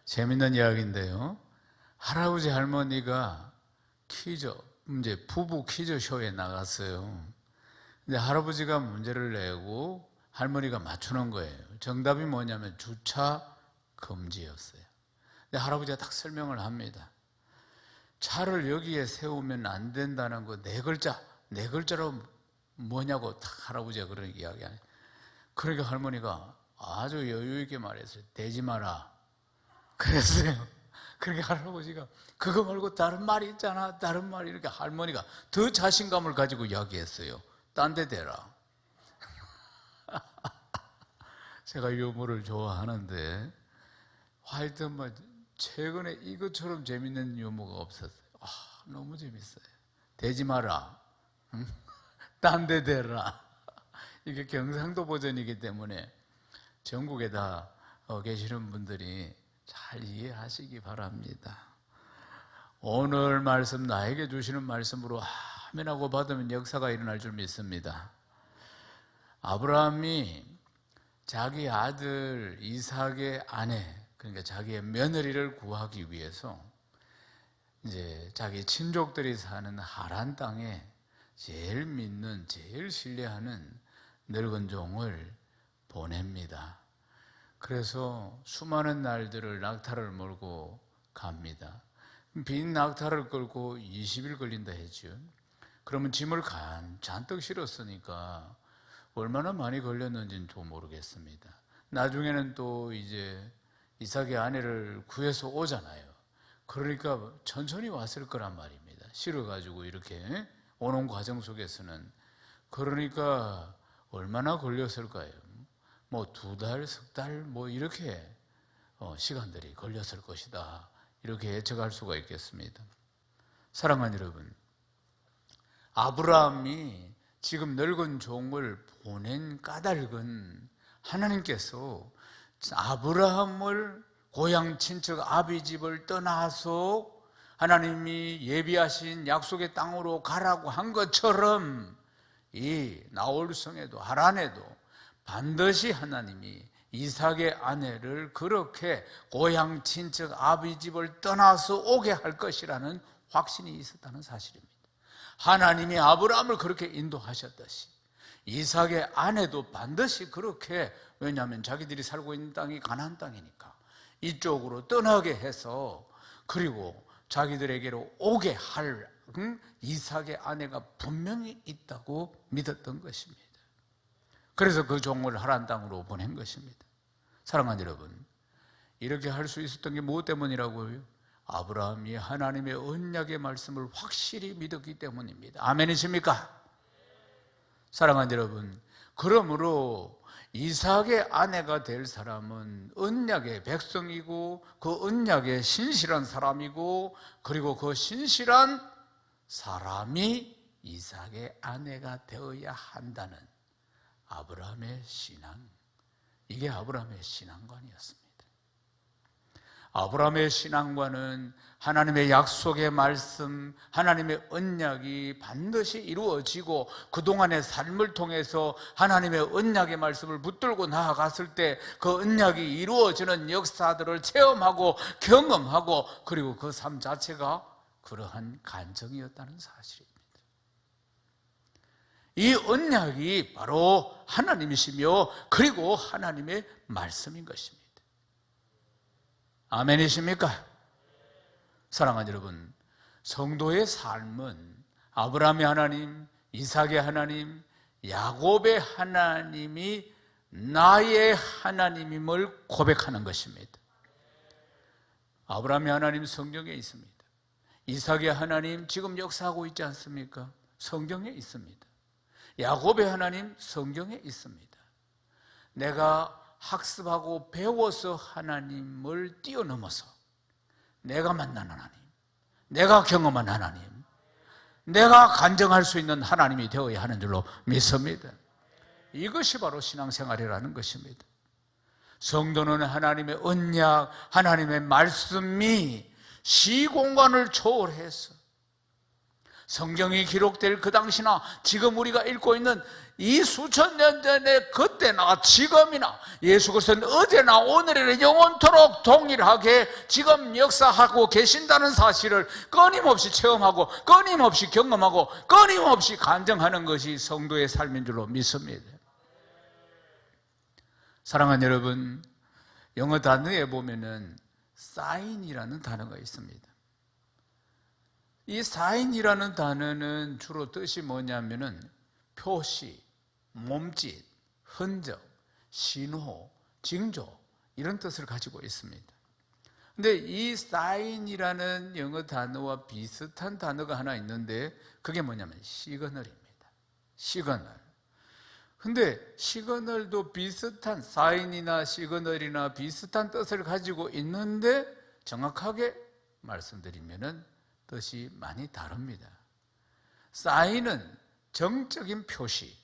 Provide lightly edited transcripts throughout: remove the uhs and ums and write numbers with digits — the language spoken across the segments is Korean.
재밌는 이야기인데요. 할아버지 할머니가 부부 퀴즈 쇼에 나갔어요. 근데 할아버지가 문제를 내고 할머니가 맞추는 거예요. 정답이 뭐냐면 주차 금지였어요. 근데 할아버지가 딱 설명을 합니다. 차를 여기에 세우면 안 된다는 거 네 글자로 뭐냐고 딱 할아버지가 그런 이야기하네. 그러니까 할머니가 아주 여유 있게 말했어요. 대지 마라. 그랬어요. 그러니까 할아버지가 그거 말고 다른 말이 있잖아. 다른 말이. 이렇게 할머니가 더 자신감을 가지고 이야기했어요. 딴 데 대라. 제가 유머를 좋아하는데 하여튼 뭐 최근에 이것처럼 재밌는 유머가 없었어요. 너무 재밌어요. 대지 마라. 딴 데 대라. 이게 경상도 버전이기 때문에 전국에 다 계시는 분들이 잘 이해하시기 바랍니다. 오늘 말씀 나에게 주시는 말씀으로 아멘하고 받으면 역사가 일어날 줄 믿습니다. 아브라함이 자기 아들 이삭의 아내, 그러니까 자기의 며느리를 구하기 위해서 이제 자기 친족들이 사는 하란 땅에 제일 믿는, 제일 신뢰하는 늙은 종을 보냅니다. 그래서 수많은 날들을 낙타를 몰고 갑니다. 빈 낙타를 끌고 20일 걸린다 했죠. 그러면 짐을 잔뜩 실었으니까 얼마나 많이 걸렸는지는 좀 모르겠습니다. 나중에는 또 이제 이삭의 아내를 구해서 오잖아요. 그러니까 천천히 왔을 거란 말입니다. 실어가지고 이렇게 오는 과정 속에서는. 그러니까 얼마나 걸렸을까요? 뭐 2달, 석 달, 뭐 이렇게 시간들이 걸렸을 것이다. 이렇게 예측할 수가 있겠습니다. 사랑하는 여러분, 아브라함이 지금 늙은 종을 보낸 까닭은 하나님께서 아브라함을 고향 친척 아비 집을 떠나서 하나님이 예비하신 약속의 땅으로 가라고 한 것처럼 이 나홀성에도 하란에도 반드시 하나님이 이삭의 아내를 그렇게 고향 친척 아비 집을 떠나서 오게 할 것이라는 확신이 있었다는 사실입니다. 하나님이 아브라함을 그렇게 인도하셨듯이 이삭의 아내도 반드시 그렇게, 왜냐하면 자기들이 살고 있는 땅이 가나안 땅이니까 이쪽으로 떠나게 해서 그리고 자기들에게로 오게 할 이삭의 아내가 분명히 있다고 믿었던 것입니다. 그래서 그 종을 하란 땅으로 보낸 것입니다. 사랑하는 여러분, 이렇게 할 수 있었던 게 무엇 때문이라고요? 아브라함이 하나님의 언약의 말씀을 확실히 믿었기 때문입니다. 아멘이십니까? 사랑하는 여러분, 그러므로 이삭의 아내가 될 사람은 언약의 백성이고 그 언약의 신실한 사람이고 그리고 그 신실한 사람이 이삭의 아내가 되어야 한다는 아브라함의 신앙, 이게 아브라함의 신앙관이었습니다. 아브라함의 신앙관은 하나님의 약속의 말씀, 하나님의 언약이 반드시 이루어지고 그동안의 삶을 통해서 하나님의 언약의 말씀을 붙들고 나아갔을 때 그 언약이 이루어지는 역사들을 체험하고 경험하고 그리고 그 삶 자체가 그러한 간증이었다는 사실입니다. 이 언약이 바로 하나님이시며 그리고 하나님의 말씀인 것입니다. 아멘이십니까? 사랑하는 여러분, 성도의 삶은 아브라함의 하나님, 이삭의 하나님, 야곱의 하나님이 나의 하나님임을 고백하는 것입니다. 아브라함의 하나님 성경에 있습니다. 이삭의 하나님 지금 역사하고 있지 않습니까? 성경에 있습니다. 야곱의 하나님 성경에 있습니다. 내가 학습하고 배워서 하나님을 뛰어넘어서 내가 만난 하나님, 내가 경험한 하나님, 내가 간증할 수 있는 하나님이 되어야 하는 줄로 믿습니다. 이것이 바로 신앙생활이라는 것입니다. 성도는 하나님의 언약, 하나님의 말씀이 시공간을 초월해서 성경이 기록될 그 당시나 지금 우리가 읽고 있는 이 수천 년 전에 그때나 지금이나 예수 그리스도는 어제나 오늘이나 영원토록 동일하게 지금 역사하고 계신다는 사실을 끊임없이 체험하고 끊임없이 경험하고 끊임없이 간증하는 것이 성도의 삶인 줄로 믿습니다. 사랑하는 여러분, 영어 단어에 보면은 사인이라는 단어가 있습니다. 이 사인이라는 단어는 주로 뜻이 뭐냐면은 표시, 몸짓, 흔적, 신호, 징조 이런 뜻을 가지고 있습니다. 근데 이 사인이라는 영어 단어와 비슷한 단어가 하나 있는데 그게 뭐냐면 시그널입니다. 시그널. 근데 시그널도 비슷한 사인이나 시그널이나 비슷한 뜻을 가지고 있는데 정확하게 말씀드리면은 뜻이 많이 다릅니다. 사인은 정적인 표시,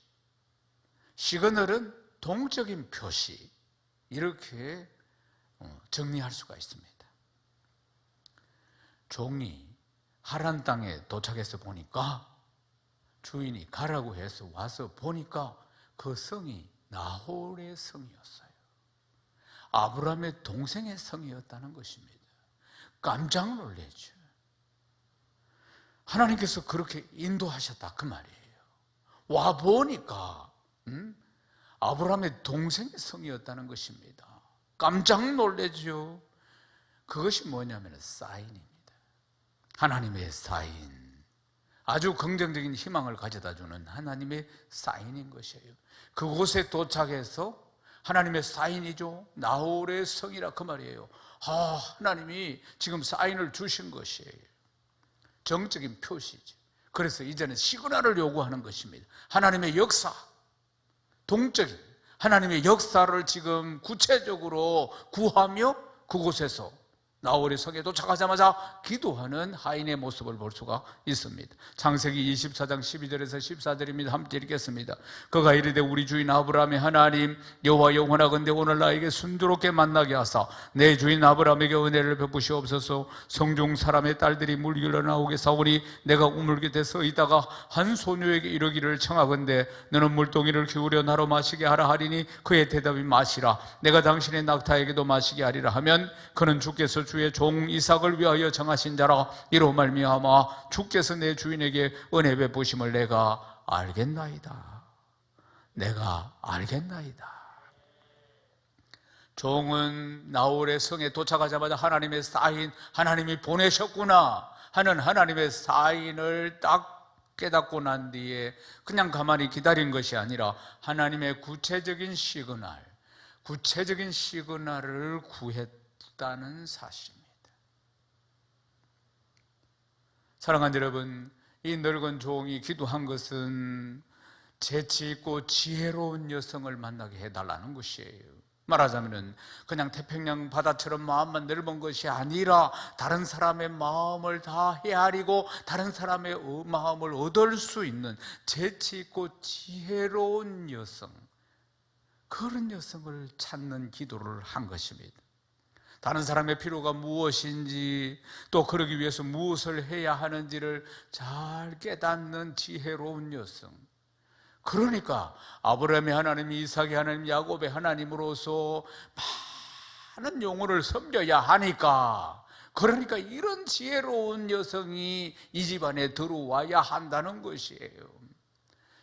시그널은 동적인 표시, 이렇게 정리할 수가 있습니다. 종이 하란 땅에 도착해서 보니까 주인이 가라고 해서 와서 보니까 그 성이 나홀의 성이었어요. 아브라함의 동생의 성이었다는 것입니다. 깜짝 놀랐죠. 하나님께서 그렇게 인도하셨다 그 말이에요. 와 보니까 아브라함의 동생의 성이었다는 것입니다. 깜짝 놀라죠. 그것이 뭐냐면 사인입니다. 하나님의 사인, 아주 긍정적인 희망을 가져다주는 하나님의 사인인 것이에요. 그곳에 도착해서 하나님의 사인이죠. 나홀의 성이라 그 말이에요. 하나님이 지금 사인을 주신 것이에요. 정적인 표시죠. 그래서 이제는 시그널을 요구하는 것입니다. 하나님의 역사, 동적인 하나님의 역사를 지금 구체적으로 구하며 그곳에서 나홀의 성에 도착하자마자 기도하는 하인의 모습을 볼 수가 있습니다. 창세기 24장 12절에서 14절입니다. 함께 읽겠습니다. 그가 이르되 우리 주인 아브라함의 하나님 여호와 영원하건대 오늘 나에게 순조롭게 만나게 하사 내 주인 아브라함에게 은혜를 베푸시옵소서. 성중 사람의 딸들이 물길로 나오게 사오니 내가 우물 곁에 서 있다가 한 소녀에게 이르기를 청하건대 너는 물동이를 기울여 나로 마시게 하라 하리니 그의 대답이 마시라. 내가 당신의 낙타에게도 마시게 하리라 하면 그는 주께서 주의 종 이삭을 위하여 정하신 자라. 이로 말미암아 주께서 내 주인에게 은혜 베푸심을 내가 알겠나이다. 내가 알겠나이다. 종은 나홀의 성에 도착하자마자 하나님의 사인, 하나님이 보내셨구나 하는 하나님의 사인을 딱 깨닫고 난 뒤에 그냥 가만히 기다린 것이 아니라 하나님의 구체적인 시그널을 구했다는 사실입니다. 사랑하는 여러분, 이 늙은 종이 기도한 것은 재치 있고 지혜로운 여성을 만나게 해달라는 것이에요. 말하자면 그냥 태평양 바다처럼 마음만 넓은 것이 아니라 다른 사람의 마음을 다 헤아리고 다른 사람의 마음을 얻을 수 있는 재치 있고 지혜로운 여성, 그런 여성을 찾는 기도를 한 것입니다. 다른 사람의 필요가 무엇인지 또 그러기 위해서 무엇을 해야 하는지를 잘 깨닫는 지혜로운 여성. 그러니까 아브라함의 하나님, 이삭의 하나님, 야곱의 하나님으로서 많은 영혼을 섬겨야 하니까, 그러니까 이런 지혜로운 여성이 이 집안에 들어와야 한다는 것이에요.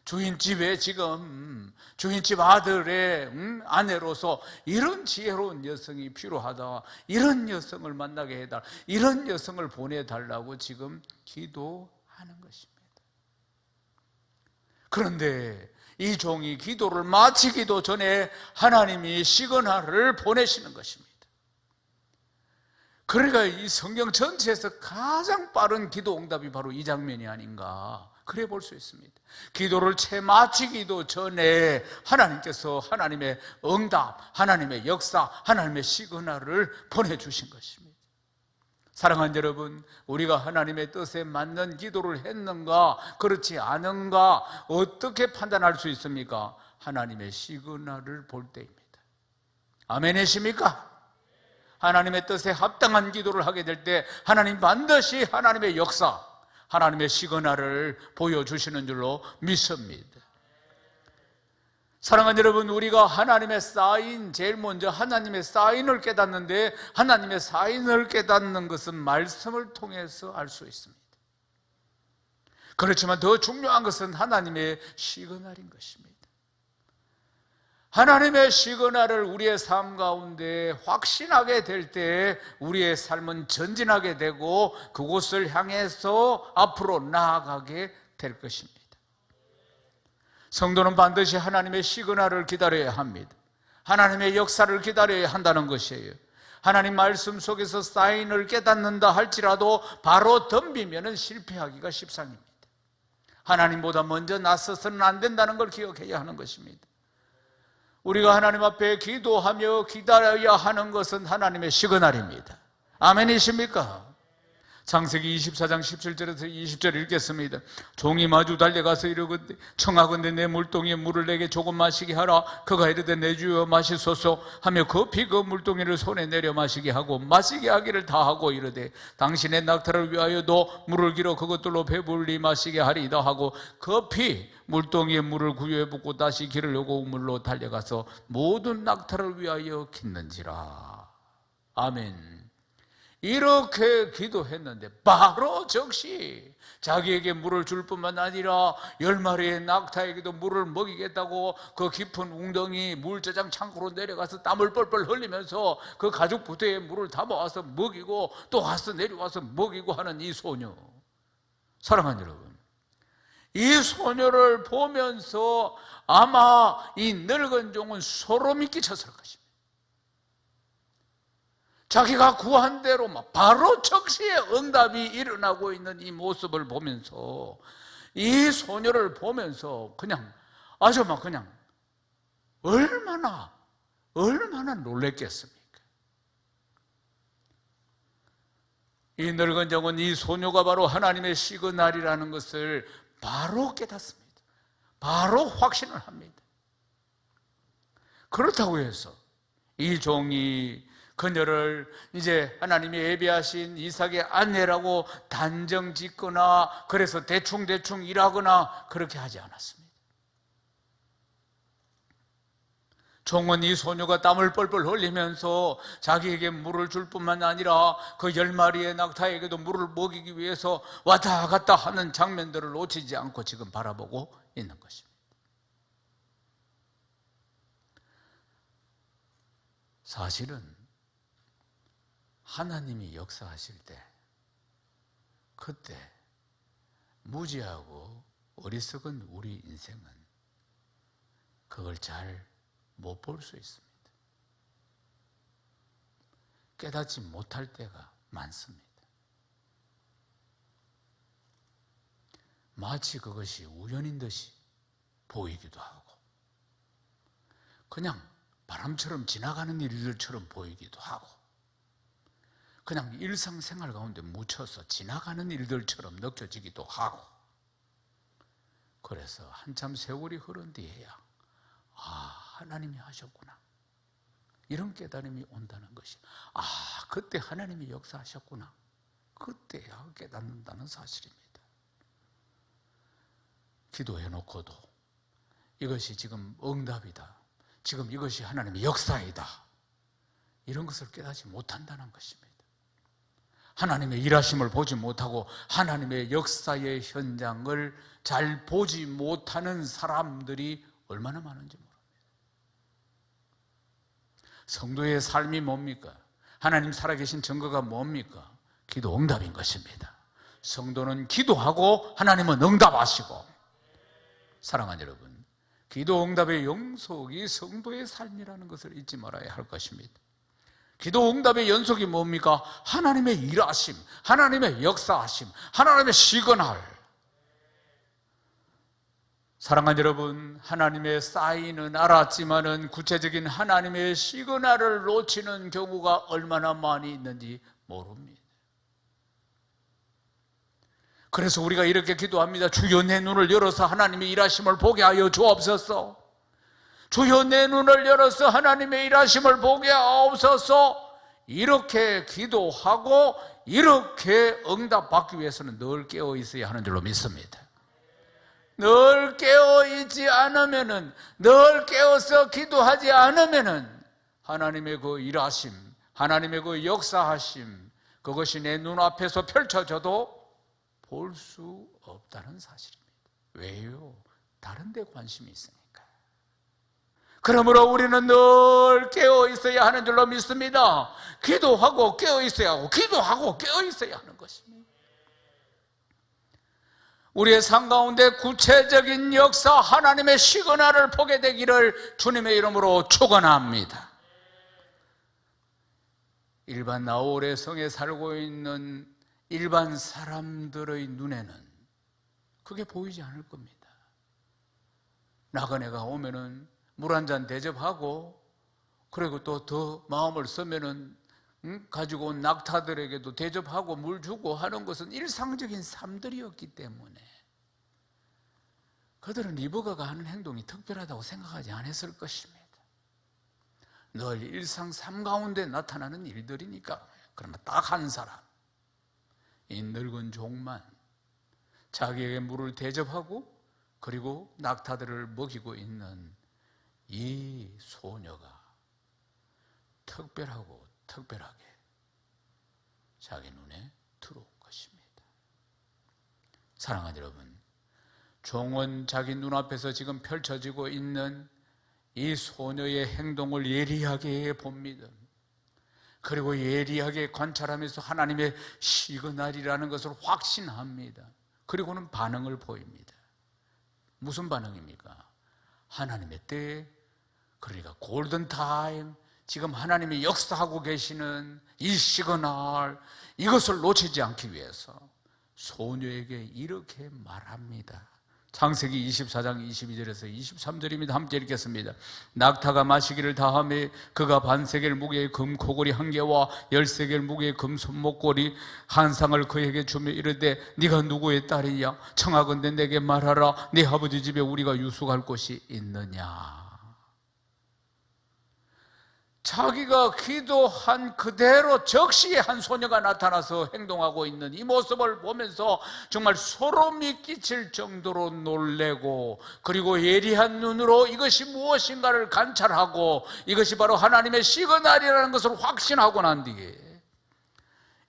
주인집에 지금 주인집 아들의 아내로서 이런 지혜로운 여성이 필요하다. 이런 여성을 만나게 해달라. 이런 여성을 보내달라고 지금 기도하는 것입니다. 그런데 이 종이 기도를 마치기도 전에 하나님이 시그널을 보내시는 것입니다. 그러니까 이 성경 전체에서 가장 빠른 기도 응답이 바로 이 장면이 아닌가, 그래 볼 수 있습니다. 기도를 채 마치기도 전에 하나님께서 하나님의 응답, 하나님의 역사, 하나님의 시그널을 보내주신 것입니다. 사랑하는 여러분, 우리가 하나님의 뜻에 맞는 기도를 했는가 그렇지 않은가 어떻게 판단할 수 있습니까? 하나님의 시그널을 볼 때입니다. 아멘이십니까? 하나님의 뜻에 합당한 기도를 하게 될 때 하나님 반드시 하나님의 역사, 하나님의 시그널을 보여주시는 줄로 믿습니다. 사랑하는 여러분, 우리가 하나님의 사인, 제일 먼저 하나님의 사인을 깨닫는데, 하나님의 사인을 깨닫는 것은 말씀을 통해서 알 수 있습니다. 그렇지만 더 중요한 것은 하나님의 시그널인 것입니다. 하나님의 시그널을 우리의 삶 가운데 확신하게 될 때 우리의 삶은 전진하게 되고 그곳을 향해서 앞으로 나아가게 될 것입니다. 성도는 반드시 하나님의 시그널을 기다려야 합니다. 하나님의 역사를 기다려야 한다는 것이에요. 하나님 말씀 속에서 사인을 깨닫는다 할지라도 바로 덤비면 실패하기가 십상입니다. 하나님보다 먼저 나서서는 안 된다는 걸 기억해야 하는 것입니다. 우리가 하나님 앞에 기도하며 기다려야 하는 것은 하나님의 시그널입니다. 아멘이십니까? 창세기 24장 17절에서 20절 읽겠습니다. 종이 마주 달려가서 이르건대 청하건대 내 물동이에 물을 내게 조금 마시게 하라. 그가 이르되 내 주여 마시소서 하며 급히 그 물동이를 손에 내려 마시게 하고 마시게 하기를 다하고 이르되 당신의 낙타를 위하여도 물을 길어 그것들로 배불리 마시게 하리이다 하고 급히 물동이에 물을 구유에 붓고 다시 길을 요고 우물로 달려가서 모든 낙타를 위하여 깃는지라. 아멘. 이렇게 기도했는데 바로 즉시 자기에게 물을 줄 뿐만 아니라 10마리의 낙타에게도 물을 먹이겠다고 그 깊은 웅덩이 물저장 창고로 내려가서 땀을 뻘뻘 흘리면서 그 가죽 부대에 물을 담아와서 먹이고 또 와서 내려와서 먹이고 하는 이 소녀, 사랑하는 여러분, 이 소녀를 보면서 아마 이 늙은 종은 소름이 끼쳤을 것입니다. 자기가 구한 대로 바로 즉시에 응답이 일어나고 있는 이 모습을 보면서, 이 소녀를 보면서 그냥 아주 그냥 얼마나 놀랬겠습니까? 이 늙은 종은 이 소녀가 바로 하나님의 시그널이라는 것을 바로 깨닫습니다. 바로 확신을 합니다. 그렇다고 해서 이 종이 그녀를 이제 하나님이 예비하신 이삭의 아내라고 단정 짓거나 그래서 대충 일하거나 그렇게 하지 않았습니다. 종은 이 소녀가 땀을 뻘뻘 흘리면서 자기에게 물을 줄 뿐만 아니라 그 10마리의 낙타에게도 물을 먹이기 위해서 왔다 갔다 하는 장면들을 놓치지 않고 지금 바라보고 있는 것입니다. 사실은 하나님이 역사하실 때 그때 무지하고 어리석은 우리 인생은 그걸 잘 못 볼 수 있습니다. 깨닫지 못할 때가 많습니다. 마치 그것이 우연인 듯이 보이기도 하고 그냥 바람처럼 지나가는 일들처럼 보이기도 하고 그냥 일상생활 가운데 묻혀서 지나가는 일들처럼 느껴지기도 하고, 그래서 한참 세월이 흐른 뒤에야 하나님이 하셨구나, 이런 깨달음이 온다는 것이, 그때 하나님이 역사하셨구나, 그때야 깨닫는다는 사실입니다. 기도해놓고도 이것이 지금 응답이다, 지금 이것이 하나님의 역사이다, 이런 것을 깨닫지 못한다는 것입니다. 하나님의 일하심을 보지 못하고 하나님의 역사의 현장을 잘 보지 못하는 사람들이 얼마나 많은지 모릅니다. 성도의 삶이 뭡니까? 하나님 살아계신 증거가 뭡니까? 기도 응답인 것입니다. 성도는 기도하고 하나님은 응답하시고, 사랑하는 여러분, 기도 응답의 영속이 성도의 삶이라는 것을 잊지 말아야 할 것입니다. 기도 응답의 연속이 뭡니까? 하나님의 일하심, 하나님의 역사하심, 하나님의 시그널. 사랑하는 여러분, 하나님의 사인은 알았지만은 구체적인 하나님의 시그널을 놓치는 경우가 얼마나 많이 있는지 모릅니다. 그래서 우리가 이렇게 기도합니다. 주여 내 눈을 열어서 하나님의 일하심을 보게 하여 주옵소서. 주여 내 눈을 열어서 하나님의 일하심을 보게 하옵소서. 이렇게 기도하고 이렇게 응답받기 위해서는 늘 깨어 있어야 하는 줄로 믿습니다. 늘 깨어 있지 않으면은, 늘 깨어서 기도하지 않으면은 하나님의 그 일하심, 하나님의 그 역사하심, 그것이 내 눈앞에서 펼쳐져도 볼 수 없다는 사실입니다. 왜요? 다른 데 관심이 있으니까. 그러므로 우리는 늘 깨어 있어야 하는 줄로 믿습니다. 기도하고 깨어 있어야 하고, 기도하고 깨어 있어야 하는 것입니다. 우리의 삶 가운데 구체적인 역사, 하나님의 시그널을 보게 되기를 주님의 이름으로 축원합니다. 일반 나홀의 성에 살고 있는 일반 사람들의 눈에는 그게 보이지 않을 겁니다. 나그네가 오면은 물 한 잔 대접하고, 그리고 또 더 마음을 쓰면은 가지고 온 낙타들에게도 대접하고 물 주고 하는 것은 일상적인 삶들이었기 때문에 그들은 리버가가 하는 행동이 특별하다고 생각하지 않았을 것입니다. 늘 일상 삶 가운데 나타나는 일들이니까. 그러면 딱 한 사람, 이 늙은 종만 자기에게 물을 대접하고 그리고 낙타들을 먹이고 있는 이 소녀가 특별하고 특별하게 자기 눈에 들어온 것입니다. 사랑하는 여러분, 종은 자기 눈앞에서 지금 펼쳐지고 있는 이 소녀의 행동을 예리하게 봅니다. 그리고 예리하게 관찰하면서 하나님의 시그널이라는 것을 확신합니다. 그리고는 반응을 보입니다. 무슨 반응입니까? 하나님의 때, 그러니까 골든타임, 지금 하나님이 역사하고 계시는 이 시그널, 이것을 놓치지 않기 위해서 소녀에게 이렇게 말합니다. 창세기 24장 22절에서 23절입니다. 함께 읽겠습니다. 낙타가 마시기를 다하매 그가 반세겔 무게의 금코골이 한 개와 10세겔 무게의 금손목고리 한 상을 그에게 주며 이르되 네가 누구의 딸이냐? 청하건대 내게 말하라. 네 아버지 집에 우리가 유숙할 곳이 있느냐? 자기가 기도한 그대로 적시에 한 소녀가 나타나서 행동하고 있는 이 모습을 보면서 정말 소름이 끼칠 정도로 놀래고, 그리고 예리한 눈으로 이것이 무엇인가를 관찰하고 이것이 바로 하나님의 시그널이라는 것을 확신하고 난 뒤에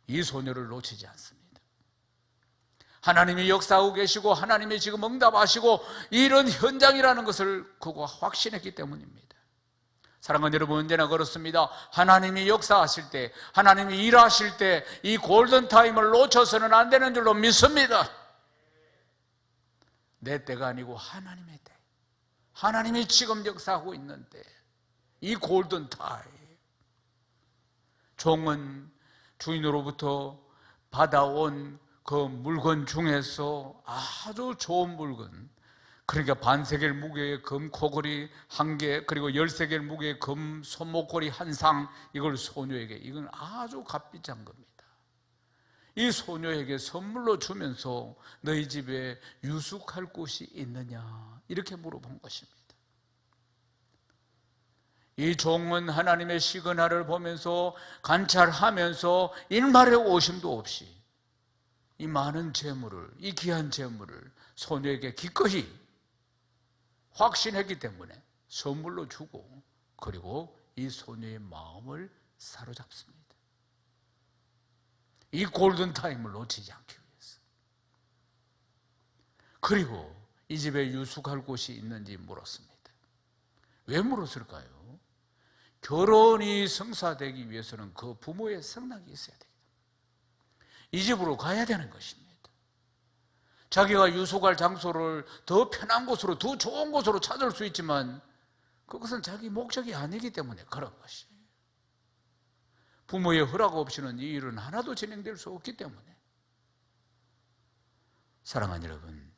이 소녀를 놓치지 않습니다. 하나님이 역사하고 계시고 하나님이 지금 응답하시고 이런 현장이라는 것을 그가 확신했기 때문입니다. 사랑하는 여러분, 언제나 그렇습니다. 하나님이 역사하실 때, 하나님이 일하실 때 이 골든타임을 놓쳐서는 안 되는 줄로 믿습니다. 내 때가 아니고 하나님의 때, 하나님이 지금 역사하고 있는 때, 이 골든타임. 종은 주인으로부터 받아온 그 물건 중에서 아주 좋은 물건, 그러니까 반세겔 무게의 금 코골이 한 개, 그리고 10세겔 무게의 금 손목고리 한 상, 이걸 소녀에게, 이건 아주 값비싼 겁니다. 이 소녀에게 선물로 주면서 너희 집에 유숙할 곳이 있느냐, 이렇게 물어본 것입니다. 이 종은 하나님의 시그널을 보면서 관찰하면서 일말의 오심도 없이 이 많은 재물을, 이 귀한 재물을 소녀에게 기꺼이 확신했기 때문에 선물로 주고, 그리고 이 소녀의 마음을 사로잡습니다. 이 골든타임을 놓치지 않기 위해서. 그리고 이 집에 유숙할 곳이 있는지 물었습니다. 왜 물었을까요? 결혼이 성사되기 위해서는 그 부모의 승낙이 있어야 됩니다. 이 집으로 가야 되는 것입니다. 자기가 유숙할 장소를 더 편한 곳으로, 더 좋은 곳으로 찾을 수 있지만 그것은 자기 목적이 아니기 때문에 그런 것이에요. 부모의 허락 없이는 이 일은 하나도 진행될 수 없기 때문에. 사랑하는 여러분,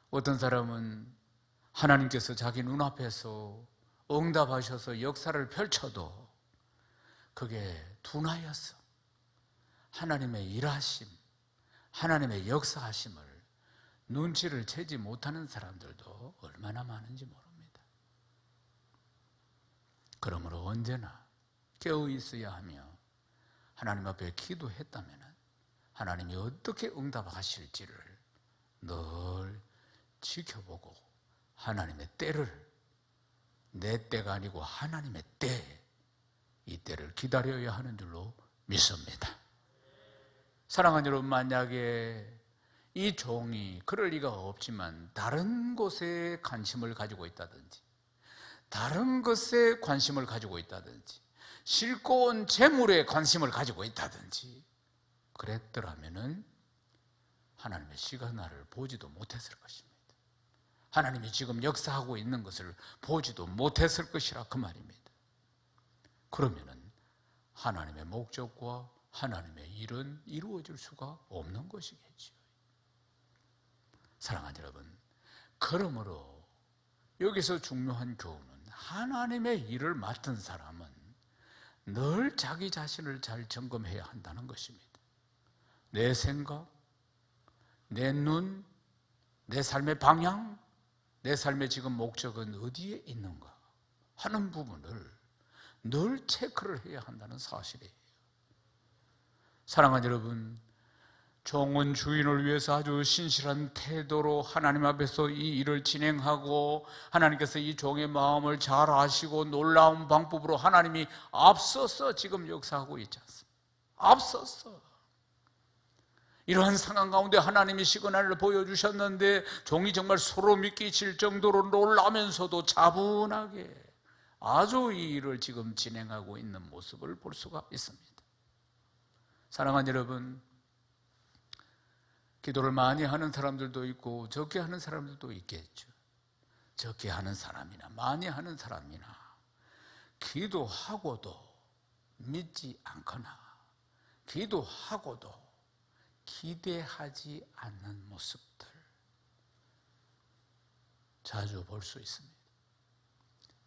어떤 사람은 하나님께서 자기 눈앞에서 응답하셔서 역사를 펼쳐도 그게 둔하여서 하나님의 일하심, 하나님의 역사하심을 눈치를 채지 못하는 사람들도 얼마나 많은지 모릅니다. 그러므로 언제나 깨어 있어야 하며 하나님 앞에 기도했다면 하나님이 어떻게 응답하실지를 늘 지켜보고 하나님의 때를, 내 때가 아니고 하나님의 때, 이 때를 기다려야 하는 줄로 믿습니다. 사랑하는 여러분, 만약에 이 종이 그럴 리가 없지만 다른 곳에 관심을 가지고 있다든지, 다른 것에 관심을 가지고 있다든지, 싣고 온 재물에 관심을 가지고 있다든지 그랬더라면은 하나님의 시간날을 보지도 못했을 것입니다. 하나님이 지금 역사하고 있는 것을 보지도 못했을 것이라 그 말입니다. 그러면은 하나님의 목적과 하나님의 일은 이루어질 수가 없는 것이겠죠. 사랑하는 여러분, 그러므로 여기서 중요한 교훈은 하나님의 일을 맡은 사람은 늘 자기 자신을 잘 점검해야 한다는 것입니다. 내 생각, 내 눈, 내 삶의 방향, 내 삶의 지금 목적은 어디에 있는가 하는 부분을 늘 체크를 해야 한다는 사실이에요. 사랑하는 여러분, 종은 주인을 위해서 아주 신실한 태도로 하나님 앞에서 이 일을 진행하고 하나님께서 이 종의 마음을 잘 아시고 놀라운 방법으로 하나님이 앞서서 지금 역사하고 있지 않습니까? 앞서서 이러한 상황 가운데 하나님이 시그널을 보여주셨는데 종이 정말 소름이 끼칠 정도로 놀라면서도 차분하게 아주 이 일을 지금 진행하고 있는 모습을 볼 수가 있습니다. 사랑하는 여러분, 기도를 많이 하는 사람들도 있고 적게 하는 사람들도 있겠죠. 적게 하는 사람이나 많이 하는 사람이나 기도하고도 믿지 않거나 기도하고도 기대하지 않는 모습들 자주 볼 수 있습니다.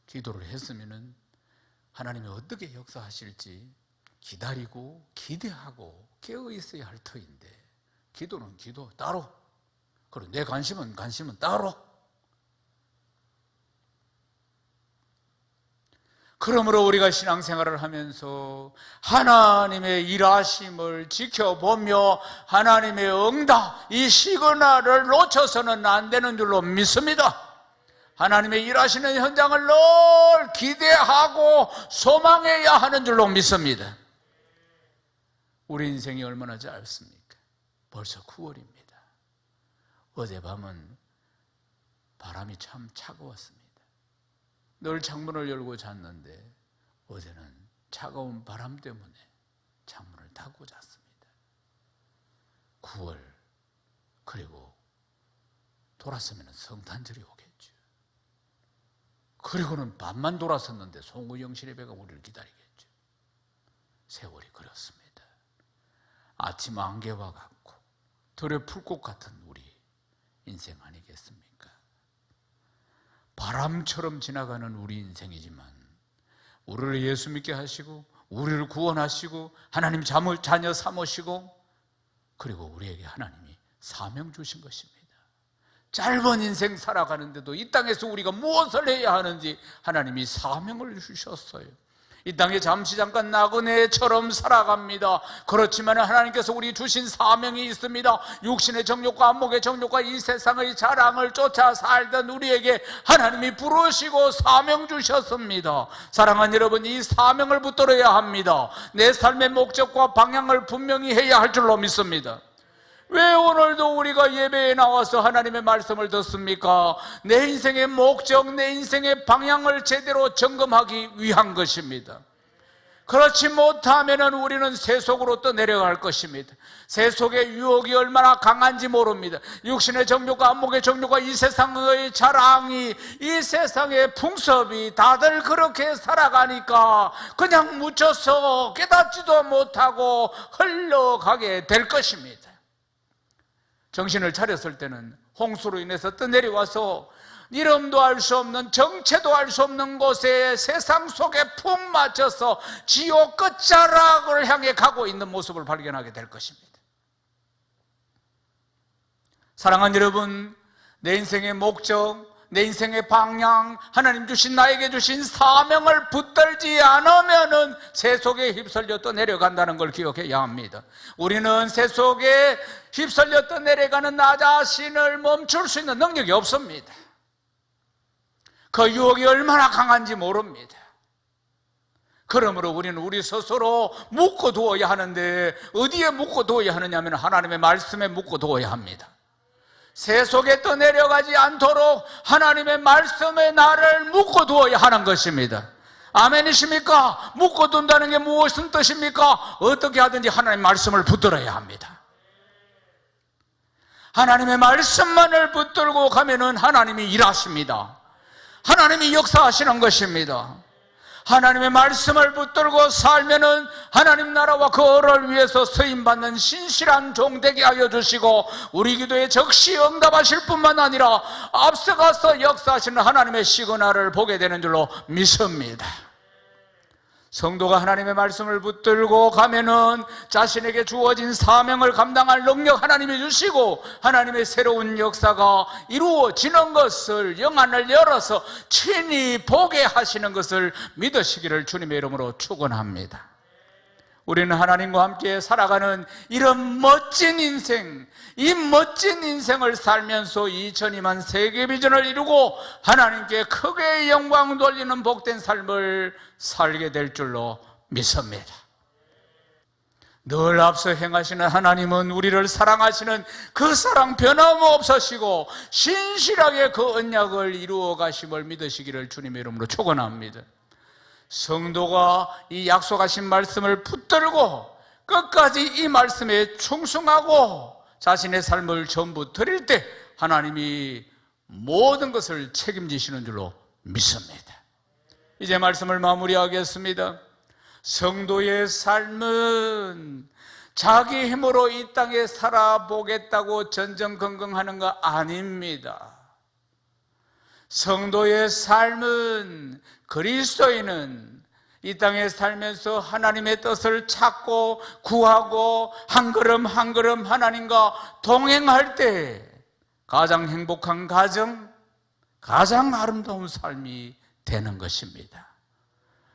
기도를 했으면 하나님이 어떻게 역사하실지 기다리고 기대하고 깨어 있어야 할 터인데 기도는 기도 따로, 그리고 내 관심은 따로. 그러므로 우리가 신앙생활을 하면서 하나님의 일하심을 지켜보며 하나님의 응답, 이 시그널을 놓쳐서는 안 되는 줄로 믿습니다. 하나님의 일하시는 현장을 늘 기대하고 소망해야 하는 줄로 믿습니다. 우리 인생이 얼마나 짧습니까? 벌써 9월입니다. 어젯밤은 바람이 참 차가웠습니다. 늘 창문을 열고 잤는데 어제는 차가운 바람 때문에 창문을 닫고 잤습니다. 9월, 그리고 돌았으면 성탄절이 오겠죠. 그리고는 밤만 돌았었는데 송구영신의 배가 우리를 기다리겠죠. 세월이 그렇습니다. 아침 안개와 같고 들의 풀꽃 같은 우리 인생 아니겠습니까? 바람처럼 지나가는 우리 인생이지만 우리를 예수 믿게 하시고 우리를 구원하시고 하나님 자녀 삼으시고 그리고 우리에게 하나님이 사명 주신 것입니다. 짧은 인생 살아가는데도 이 땅에서 우리가 무엇을 해야 하는지 하나님이 사명을 주셨어요. 이 땅에 잠시 잠깐 나그네처럼 살아갑니다. 그렇지만 하나님께서 우리 주신 사명이 있습니다. 육신의 정욕과 안목의 정욕과 이 세상의 자랑을 쫓아 살던 우리에게 하나님이 부르시고 사명 주셨습니다. 사랑하는 여러분, 이 사명을 붙들어야 합니다. 내 삶의 목적과 방향을 분명히 해야 할 줄로 믿습니다. 왜 오늘도 우리가 예배에 나와서 하나님의 말씀을 듣습니까? 내 인생의 목적, 내 인생의 방향을 제대로 점검하기 위한 것입니다. 그렇지 못하면 우리는 세속으로 또 내려갈 것입니다. 세속의 유혹이 얼마나 강한지 모릅니다. 육신의 정욕과 안목의 정욕과 이 세상의 자랑이, 이 세상의 풍습이 다들 그렇게 살아가니까 그냥 묻혀서 깨닫지도 못하고 흘러가게 될 것입니다. 정신을 차렸을 때는 홍수로 인해서 떠내려와서 이름도 알 수 없는, 정체도 알 수 없는 곳에 세상 속에 푹 맞춰서 지옥 끝자락을 향해 가고 있는 모습을 발견하게 될 것입니다. 사랑하는 여러분, 내 인생의 목적, 내 인생의 방향, 하나님 주신 나에게 주신 사명을 붙들지 않으면은 세속에 휩쓸려 떠내려간다는 걸 기억해야 합니다. 우리는 세속에 휩쓸려 떠내려가는 나 자신을 멈출 수 있는 능력이 없습니다. 그 유혹이 얼마나 강한지 모릅니다. 그러므로 우리는 우리 스스로 묶어두어야 하는데, 어디에 묶어두어야 하느냐면 하나님의 말씀에 묶어두어야 합니다. 세속에 떠내려가지 않도록 하나님의 말씀에 나를 묶어두어야 하는 것입니다. 아멘이십니까? 묶어둔다는 게 무엇인 뜻입니까? 어떻게 하든지 하나님의 말씀을 붙들어야 합니다. 하나님의 말씀만을 붙들고 가면은 하나님이 일하십니다. 하나님이 역사하시는 것입니다. 하나님의 말씀을 붙들고 살면은 하나님 나라와 그 어를 위해서 쓰임받는 신실한 종 되게 하여 주시고, 우리 기도에 적시 응답하실 뿐만 아니라 앞서가서 역사하시는 하나님의 시그널을 보게 되는 줄로 믿습니다. 성도가 하나님의 말씀을 붙들고 가면은 자신에게 주어진 사명을 감당할 능력 하나님이 주시고, 하나님의 새로운 역사가 이루어지는 것을, 영안을 열어서 친히 보게 하시는 것을 믿으시기를 주님의 이름으로 축원합니다. 우리는 하나님과 함께 살아가는 이런 멋진 인생, 이 멋진 인생을 살면서 2002만 세계 비전을 이루고 하나님께 크게 영광 돌리는 복된 삶을 살게 될 줄로 믿습니다. 늘 앞서 행하시는 하나님은 우리를 사랑하시는 그 사랑 변함없으시고 신실하게 그 언약을 이루어 가심을 믿으시기를 주님의 이름으로 축원합니다. 성도가 이 약속하신 말씀을 붙들고 끝까지 이 말씀에 충성하고 자신의 삶을 전부 드릴 때 하나님이 모든 것을 책임지시는 줄로 믿습니다. 이제 말씀을 마무리하겠습니다. 성도의 삶은 자기 힘으로 이 땅에 살아보겠다고 전전긍긍하는 거 아닙니다. 성도의 삶은, 그리스도인은 이 땅에 살면서 하나님의 뜻을 찾고 구하고 한 걸음 한 걸음 하나님과 동행할 때 가장 행복한 가정, 가장 아름다운 삶이 되는 것입니다.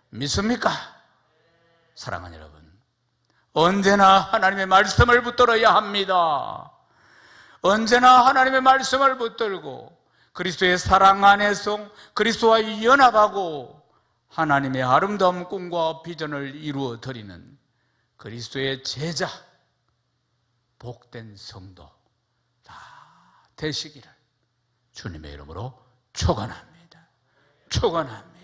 믿습니까? 사랑하는 여러분, 언제나 하나님의 말씀을 붙들어야 합니다. 언제나 하나님의 말씀을 붙들고 그리스도의 사랑 안에서 그리스도와 연합하고 하나님의 아름다운 꿈과 비전을 이루어 드리는 그리스도의 제자, 복된 성도 다 되시기를 주님의 이름으로 축원합니다. 축원합니다.